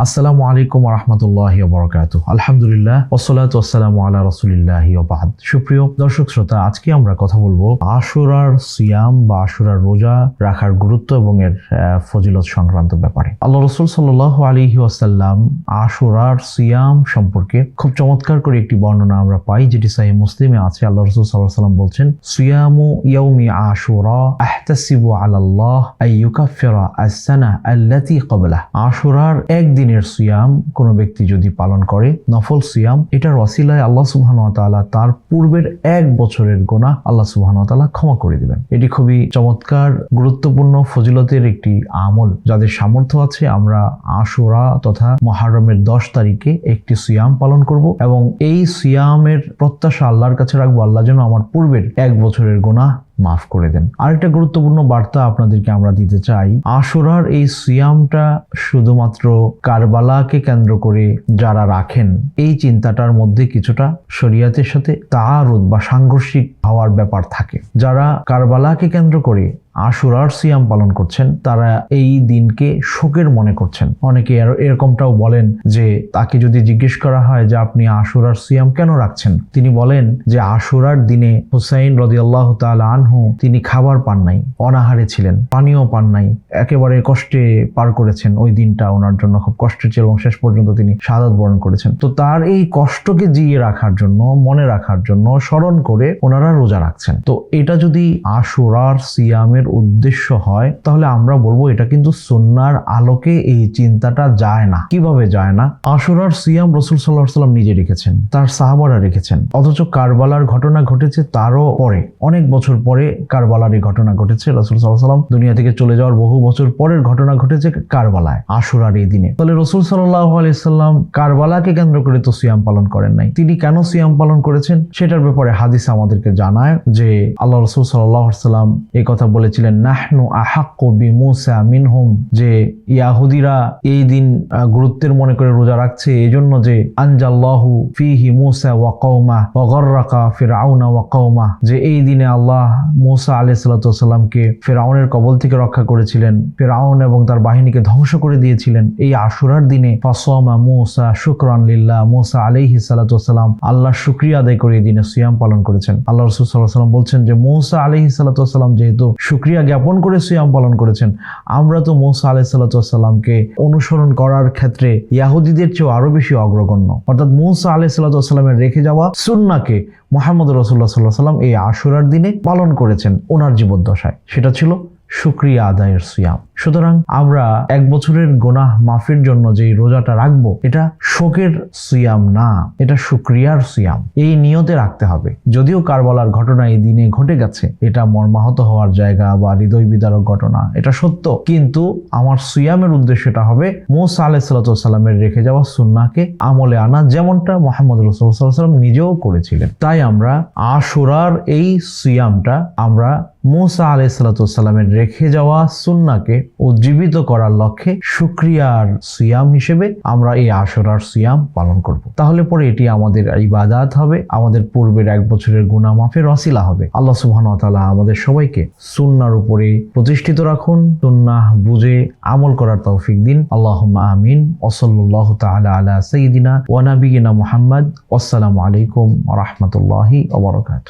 আসসালামু আলাইকুম ওয়া রাহমাতুল্লাহি ওয়া বারাকাতুহু। আলহামদুলিল্লাহ ওয়াসসালাতু ওয়াসসালামু আলা রাসূলিল্লাহি ওয়া বা'দ। সুপ্রিয় দর্শক শ্রোতা, আজকে আমরা কথা বলবো আশুরার সিয়াম বা আশুরার রোজা রাখার গুরুত্ব এবং এর ফজিলত সংক্রান্ত ব্যাপারে। আল্লাহ রাসূল সাল্লাল্লাহু আলাইহি ওয়াসাল্লাম আশুরার সিয়াম সম্পর্কে খুব চমৎকার করে একটি বর্ণনা আমরা পাই, যেটি সহিহ মুসলিমে আছে। আল্লাহ রাসূল সাল্লাল্লাহু আলাইহি ওয়াসাল্লাম বলছেন, সিয়ামু ইয়াউমি আশুরা আহতাসিবু আলাল্লাহ আইয়ুকাফিরা আস-সানা আল্লাতী ক্বাবলাহ। আশুরার একদিন সিয়াম কোন ব্যক্তি যদি পালন করে, নফল সিয়াম, এটার ওয়াসিলায় আল্লাহ সুবহানাহু ওয়া তাআলা তার পূর্বের এক বছরের গুনাহ আল্লাহ সুবহানাহু ওয়া তাআলা ক্ষমা করে দিবেন। এটি খুবই চমৎকার, গুরুত্বপূর্ণ, ফজিলতের একটি আমল। যাদের সামর্থ্য আছে, আমরা আশুরা তথা মুহররমের 10 তারিখে একটি সিয়াম পালন করব এবং এই সিয়ামের প্রত্যাশা আল্লাহর কাছে রাখবো, আল্লাহ যেন আমার পূর্বের এক বছরের গুনাহ মাফ করে দেন। আরেকটা গুরুত্বপূর্ণ বার্তা আপনাদেরকে আমরা দিতে চাই, আশুরার এই সিয়ামটা শুধুমাত্র কারবালাকে কেন্দ্র করে যারা রাখেন, এই চিন্তাটার মধ্যে কিছুটা শরিয়াতের সাথে তাআরুদ বা সাংঘর্ষিক হওয়ার ব্যাপার থাকে। যারা কারবালাকে কেন্দ্র করে আশুরার সিয়াম পালন করছেন, তারা এই দিনকে শোকের মনে করছেন। অনেকে এরকমটাও বলেন যে তাকে যদি জিজ্ঞেস করা হয় যে আপনি আশুরার সিয়াম কেন রাখছেন, তিনি বলেন যে আশুরার দিনে হুসাইন রাদিয়াল্লাহু তাআলা আনহু তিনি খাবার পান নাই, অনাহারে ছিলেন, পানিও পান নাই, একেবারে কষ্টে পার করেছেন। ওই দিনটা ওনার জন্য খুব কষ্টের ছিল এবং শেষ পর্যন্ত তিনি শাহাদাত বরণ করেছেন। তো তার এই কষ্টকে জিয়ে রাখার জন্য, মনে রাখার জন্য, স্মরণ করে ওনারা রোজা রাখছেন। তো এটা যদি আশুরার সিয়ামের উদ্দেশ্য হয়, তাহলে আমরা বলবো এটা কিন্তু সুন্নাহর আলোকে এই চিন্তাটা যায় না। কিভাবে যায় না? আশুরার সিয়াম রাসূল সাল্লাল্লাহু আলাইহি ওয়াসাল্লাম নিজে রেখেছেন, তার সাহাবারা রেখেছেন, অথচ কারবালার ঘটনা ঘটেছে তারও পরে, অনেক বছর পরে কারবালার এই ঘটনা ঘটেছে। রাসূল সাল্লাল্লাহু আলাইহি ওয়াসাল্লাম দুনিয়া থেকে চলে যাওয়ার বহু বছর পরের ঘটনা ঘটেছে কারবালায়, আশুরার এই দিনে। তাহলে রাসূল সাল্লাল্লাহু আলাইহি ওয়াসাল্লাম কারবালাকে কেন্দ্র করে তো সিয়াম পালন করেন নাই। তিনি কেন সিয়াম পালন করেছেন সেটার ব্যাপারে হাদিস আমাদেরকে জানায় যে আল্লাহ রাসূল সাল্লাল্লাহু আলাইহি ওয়াসাল্লাম এই কথা বলেছিলেন, নাহনু আহাক্কু বিমূসা মিনহুম, যে ইয়াহুদিরা এই দিন গুরুত্বের মনে করে রোজা রাখছে এজন্য যে আনজাল্লাহু ফিহি মূসা ওয়া কওমা ওয়া গররাকা ফিরআউনা ওয়া কওমা, যে এই দিনে আল্লাহ মূসা আলাইহিস সালাতু ওয়াস সালামকে ফিরআউনের কবল থেকে রক্ষা করেছিলেন, ফিরআউন এবং তার বাহিনীকে ধ্বংস করে দিয়েছিলেন। এই আশুরার দিনে ফাসামা মূসা শুকরান লিল্লাহ, মূসা আলাইহিস সালাতু ওয়াস সালাম আল্লাহর শুকরিয়া আদায় করে এই দিনে সিয়াম পালন করেছেন। আল্লাহ রাসূল সাল্লাল্লাহু আলাইহি ওয়াসাল্লাম বলছেন যে মূসা আলাইহিস সালাতু ওয়াস সালাম যেহেতু শুকরিয়া জ্ঞাপন করে সিয়াম পালন করেছেন, আমরা তো মূসা আলাইহিস সালাতু ওয়াস সালামকে অনুসরণ করার ক্ষেত্রে ইহুদিদের চেয়ে আরো বেশি অগ্রগণ্য। অর্থাৎ মূসা আলাইহিস সালাতু ওয়াস সালামের রেখে যাওয়া সুন্নাহকে মুহাম্মদ রাসূলুল্লাহ সাল্লাল্লাহু আলাইহি ওয়াসাল্লাম এই আশুরার দিনে পালন করেছেন ওনার জীবদ্দশায়। সেটা ছিল শুকরিয়া আদায়ের সিয়াম। সুতরাং আমরা এক বছরের গুনাহ মাফের জন্য যে রোজাটা রাখবো, এটা শোকের সিয়াম না, এটা শুকরিয়ার সিয়াম। এই নিয়তে রাখতে হবে। যদিও কারবালার ঘটনা এই দিনে ঘটে গেছে, এটা মর্মাহত হওয়ার জায়গা বা হৃদয় বিদারক ঘটনা, এটা সত্য, কিন্তু আমার সিয়ামের উদ্দেশ্যটা হবে মূসা আলাইহিস সালাতু ওয়াস সালামের রেখে যাওয়া সুন্নাহকে আমলে আনা, যেমনটা মুহাম্মদ রাসূলুল্লাহ সাল্লাল্লাহু আলাইহি ওয়াসাল্লাম নিজেও করেছিলেন। তাই আমরা আশুরার এই সিয়ামটা আমরা মূসা আলাইহিস সালাতু ওয়াস সালামের রেখে যাওয়া সুন্নাহকে উজ্জীবিত করার লক্ষ্যে শুকরিয়ার সিয়াম হিসেবে আমরা এই আশুরার সিয়াম পালন করব। তাহলে পরে এটি আমাদের ইবাদত হবে, আমাদের পূর্বের এক বছরের গুনাহ মাফের ওসিলা হবে। আল্লাহ সুবহানাহু ওয়া তাআলা আমাদের সবাইকে সুন্নাহর উপরে প্রতিষ্ঠিত রাখুন, সুন্নাহ বুঝে আমল করার তৌফিক দিন। আল্লাহুম্মা আমিন। ওয়া সাল্লাল্লাহু তাআলা আলা সাইয়্যিদিনা ওয়া নাবিয়িনা মুহাম্মদ। আসসালামু আলাইকুম ওয়া রাহমাতুল্লাহি ওয়া বারাকাতুহু।